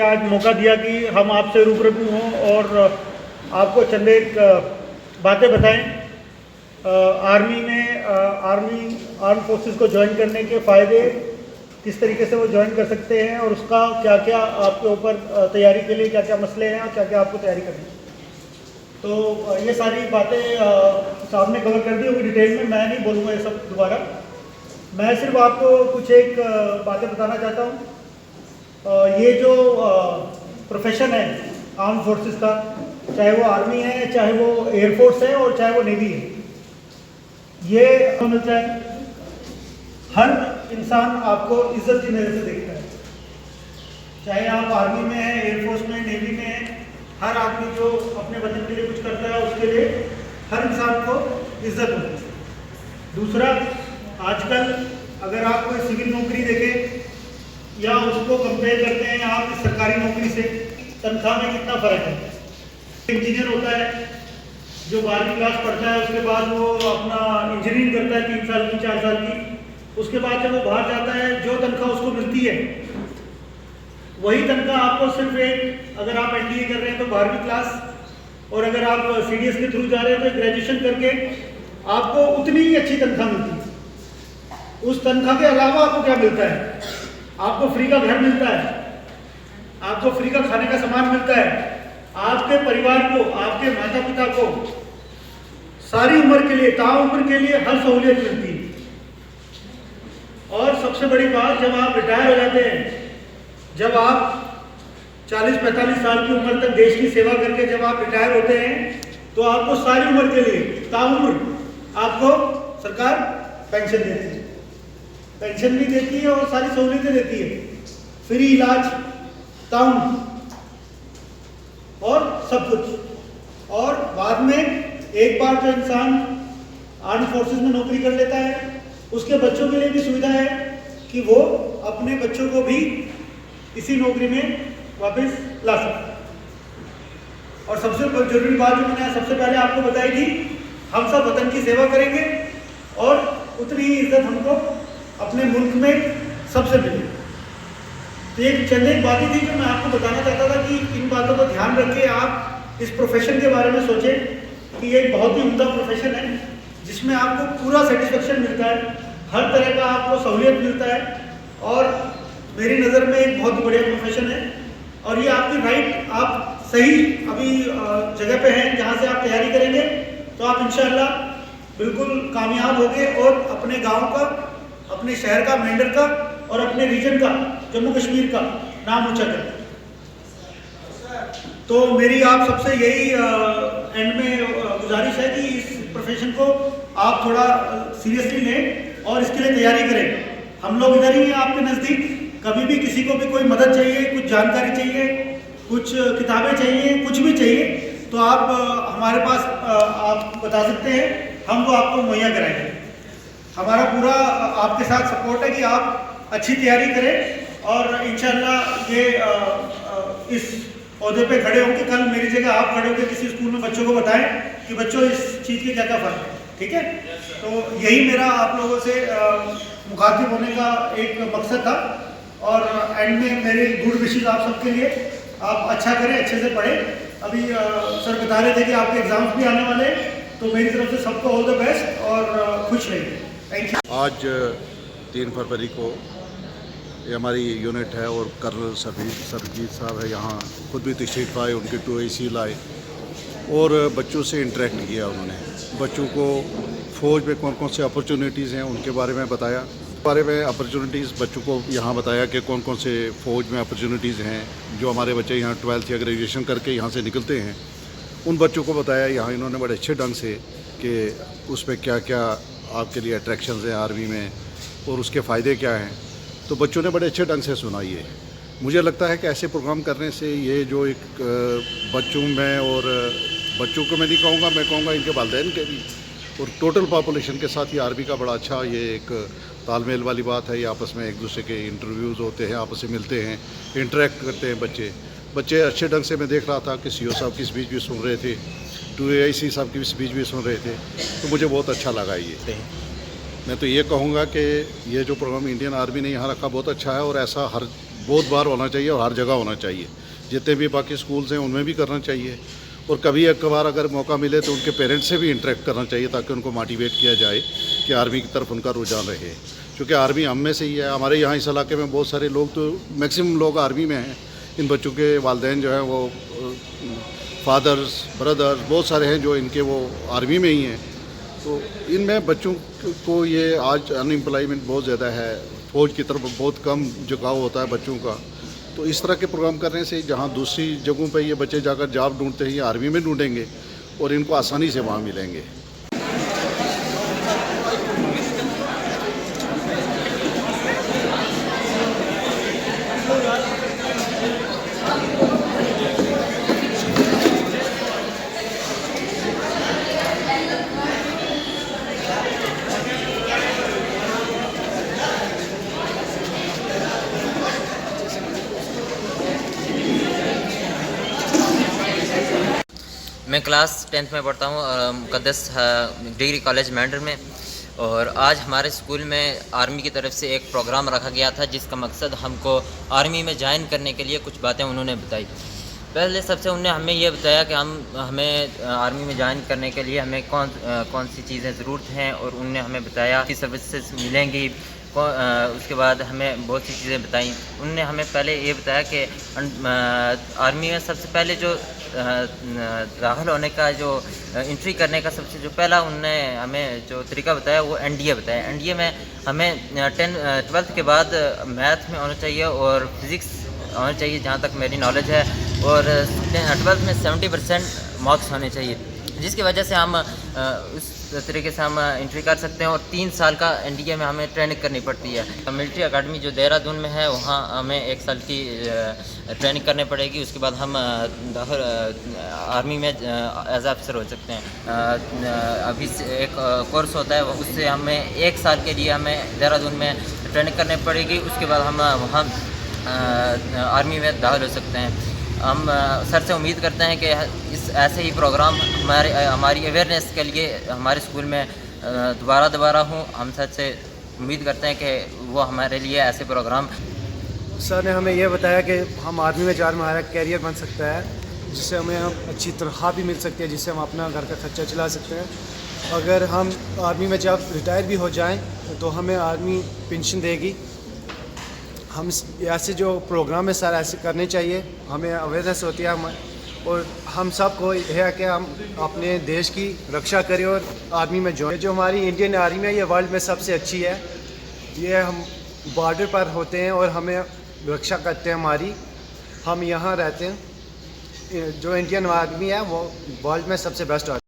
आज मौका दिया कि हम आपसे रूबरू हों और आपको चंद एक बातें बताएं। आर्म फोर्सेस को ज्वाइन करने के फ़ायदे, किस तरीके से वो ज्वाइन कर सकते हैं और उसका क्या क्या आपके ऊपर तैयारी के लिए क्या क्या मसले हैं और क्या क्या आपको तैयारी करनी है। तो ये सारी बातें साहब ने कवर कर दी होगी डिटेल में, मैं नहीं बोलूँगा ये सब दोबारा। मैं सिर्फ आपको कुछ एक बातें बताना चाहता हूँ। ये जो प्रोफेशन है आर्म फोर्सेस का, चाहे वो आर्मी है, चाहे वो एयरफोर्स है और चाहे वो नेवी है, ये मिलता है। हर इंसान आपको इज्जत की नज़र से देखता है, चाहे आप आर्मी में हैं, एयरफोर्स में, नेवी में हैं। हर आदमी जो अपने वतन के लिए कुछ करता है उसके लिए हर इंसान को इज्जत होती है। दूसरा, आजकल अगर आप कोई सिविल नौकरी देखें या उसको कंपेयर करते हैं आप सरकारी नौकरी से, तनख्वाह में कितना फ़र्क है। इंजीनियर होता है जो 12वीं क्लास पढ़ता है, उसके बाद वो अपना इंजीनियरिंग करता है 3 साल की 4 साल की, उसके बाद जब वो बाहर जाता है जो तनख्वाह उसको मिलती है वही तनख्वाह आपको सिर्फ एक, अगर आप एनडीए कर रहे हैं तो 12वीं क्लास, और अगर आप सीडीएस के थ्रू जा रहे हैं तो ग्रेजुएशन करके आपको उतनी ही अच्छी तनख्वाह मिलती है। उस तनख्वाह के अलावा आपको क्या मिलता है? आपको फ्री का घर मिलता है, आपको फ्री का खाने का सामान मिलता है, आपके परिवार को, आपके माता पिता को सारी उम्र के लिए, ताउम्र के लिए हर सहूलियत मिलती है। और सबसे बड़ी बात, जब आप रिटायर हो जाते हैं, जब आप 40-45 साल की उम्र तक देश की सेवा करके जब आप रिटायर होते हैं तो आपको सारी उम्र के लिए, ताउम्र आपको सरकार पेंशन देती है। पेंशन भी देती है और सारी सहूलियतें देती है, फ्री इलाज, ताउम्र और सब कुछ। और बाद में एक बार जो इंसान आर्म फोर्सेस में नौकरी कर लेता है, उसके बच्चों के लिए भी सुविधा है कि वो अपने बच्चों को भी इसी नौकरी में वापस ला सकते हैं। और सबसे जरूरी बात जो मैंने सबसे पहले आपको बताई थी, हम सब वतन की सेवा करेंगे और उतनी ही इज्जत हमको अपने मुल्क में सबसे मिले। तो ये चंद एक बातें थी जो मैं आपको बताना चाहता था कि इन बातों को ध्यान रख के आप इस प्रोफेशन के बारे में सोचें कि ये एक बहुत ही उम्दा प्रोफेशन है जिसमें आपको पूरा सेटिस्फेक्शन मिलता है, हर तरह का आपको सहूलियत मिलता है और मेरी नज़र में एक बहुत बढ़िया प्रोफेशन है। और ये आपकी राइट, आप सही अभी जगह पे हैं जहाँ से आप तैयारी करेंगे तो आप इंशाअल्लाह बिल्कुल कामयाब होंगे और अपने गांव का, अपने शहर का, मेंढर का और अपने रीजन का, जम्मू कश्मीर का नाम ऊंचा करें। तो मेरी आप सबसे यही एंड में गुजारिश है कि इस प्रोफेशन को आप थोड़ा सीरियसली लें और इसके लिए तैयारी करें। हम लोग इधर ही हैं आपके नज़दीक, कभी भी किसी को भी कोई मदद चाहिए, कुछ जानकारी चाहिए, कुछ किताबें चाहिए, कुछ भी चाहिए तो आप हमारे पास आप बता सकते हैं, हम वो आपको मुहैया कराएंगे। हमारा पूरा आपके साथ सपोर्ट है कि आप अच्छी तैयारी करें और इंशाअल्लाह ये इस ओहदे पे खड़े होंगे। कल मेरी जगह आप खड़े होकर किसी स्कूल में बच्चों को बताएं कि बच्चों इस चीज़ के क्या क्या फ़र्क है, ठीक है। तो यही मेरा आप लोगों से मुखातिब होने का एक मकसद था और एंड में मेरे गुड विशेस आप सबके लिए, आप अच्छा करें, अच्छे से पढ़ें। अभी सर बता रहे थे कि आपके एग्ज़ाम्स भी आने वाले हैं, तो मेरी तरफ से सबको ऑल द बेस्ट और खुश रहिए। Thank you. आज 3 फरवरी को ये हमारी यूनिट है और कर्नल सरजीत साहब है यहाँ, खुद भी तशरीफ लाए, उनके 2AC लाए और बच्चों से इंटरेक्ट किया। उन्होंने बच्चों को फ़ौज में कौन कौन से अपॉर्चुनिटीज़ हैं उनके बारे में बताया, बारे में अपॉर्चुनिटीज़ बच्चों को यहाँ बताया कि कौन कौन से फ़ौज में अपॉर्चुनिटीज़ हैं। जो हमारे बच्चे यहाँ 12th या ग्रेजुएशन करके यहाँ से निकलते हैं उन बच्चों को बताया यहाँ इन्होंने बड़े अच्छे ढंग से कि उसमें क्या क्या आपके लिए अट्रैक्शंस हैं आर्मी में और उसके फ़ायदे क्या हैं। तो बच्चों ने बड़े अच्छे ढंग से सुना। ये मुझे लगता है कि ऐसे प्रोग्राम करने से ये जो एक बच्चों में, और बच्चों को मैं नहीं कहूँगा, मैं कहूँगा इनके वालिदैन के भी और टोटल पॉपुलेशन के साथ ये आर्मी का बड़ा अच्छा ये एक तालमेल वाली बात है। ये आपस में एक दूसरे के इंटरव्यूज़ होते हैं, आपस में मिलते हैं, इंटरेक्ट करते हैं बच्चे अच्छे ढंग से। मैं देख रहा था कि CO साहब की स्पीच भी सुन रहे थे, 2AIC साहब की स्पीच भी सुन रहे थे, तो मुझे बहुत अच्छा लगा ये। मैं तो ये कहूँगा कि ये जो प्रोग्राम इंडियन आर्मी ने यहाँ रखा बहुत अच्छा है और ऐसा हर बहुत बार होना चाहिए और हर जगह होना चाहिए। जितने भी बाकी स्कूल्स हैं उनमें भी करना चाहिए और कभी एक बार अगर मौका मिले तो उनके पेरेंट्स से भी इंटरेक्ट करना चाहिए ताकि उनको मोटिवेट किया जाए कि आर्मी की तरफ उनका रुझान रहे, क्योंकि आर्मी हम में से ही है। हमारे यहाँ इस इलाके में बहुत सारे लोग तो मैक्सिमम लोग आर्मी में हैं। इन बच्चों के वालिदैन जो हैं वो फादर्स ब्रदर्स बहुत सारे हैं जो इनके वो आर्मी में ही हैं। तो इनमें बच्चों को ये आज अनएम्प्लॉयमेंट बहुत ज़्यादा है, फ़ौज की तरफ बहुत कम झुकाव होता है बच्चों का। तो इस तरह के प्रोग्राम करने से जहाँ दूसरी जगहों पे ये बच्चे जाकर जॉब ढूंढते हैं ये आर्मी में ढूंढेंगे और इनको आसानी से वहाँ मिलेंगे। मैं क्लास 10th में पढ़ता हूँ मुक़द्दस डिग्री कॉलेज मैंडर में। और आज हमारे स्कूल में आर्मी की तरफ से एक प्रोग्राम रखा गया था जिसका मकसद हमको आर्मी में ज्वाइन करने के लिए कुछ बातें उन्होंने बताई। पहले सबसे उन्होंने हमें ये बताया कि हमें आर्मी में ज्वाइन करने के लिए हमें कौन सी चीज़ें ज़रूरत हैं और उन्होंने हमें बताया कि सर्विसेज मिलेंगी। उसके बाद हमें बहुत सी चीज़ें बताई। उन्होंने हमें पहले ये बताया कि आर्मी में सबसे पहले जो दाखिल होने का जो एंट्री करने का सबसे जो पहला उन्होंने हमें जो तरीका बताया वो एनडीए बताया। एनडीए में हमें 12th के बाद मैथ में होना चाहिए और फिज़िक्स होना चाहिए जहाँ तक मेरी नॉलेज है, और 12th में 70% मार्क्स होने चाहिए, जिसकी वजह से हम उस तरीके से हम एंट्री कर सकते हैं। और 3 साल का एनडीए में हमें ट्रेनिंग करनी पड़ती है। मिलिट्री अकेडमी जो देहरादून में है वहाँ हमें 1 साल की ट्रेनिंग करनी पड़ेगी। उसके बाद हम आर्मी में एज ऑफिसर हो सकते हैं। अभी एक कोर्स होता है उससे हमें 1 साल के लिए हमें देहरादून में ट्रेनिंग करनी पड़ेगी। उसके बाद हम वहाँ आर्मी में दाखिल हो सकते हैं। हम सर से उम्मीद करते हैं कि इस ऐसे ही प्रोग्राम हमारी अवेयरनेस के लिए हमारे स्कूल में दोबारा हूँ। हम सर से उम्मीद करते हैं कि वो हमारे लिए ऐसे प्रोग्राम। सर ने हमें यह बताया कि हम आर्मी में जाकर हमारा कैरियर बन सकता है, जिससे हमें अच्छी तनख्वाह भी मिल सकती है, जिससे हम अपना घर का खर्चा चला सकते हैं। अगर हम आर्मी में जब रिटायर भी हो जाएं तो हमें आर्मी पेंशन देगी। हम ऐसे जो प्रोग्राम है सर ऐसे करने चाहिए, हमें अवेयरनेस होती है। और हम सबको यह है कि हम अपने देश की रक्षा करें और आर्मी में ज्वाइन। जो हमारी इंडियन आर्मी है ये वर्ल्ड में सबसे अच्छी है। ये हम बॉर्डर पर होते हैं और हमें रक्षा करते हैं हमारी। हम यहाँ रहते हैं। जो इंडियन आर्मी है वो वर्ल्ड में सबसे बेस्ट आर्मी।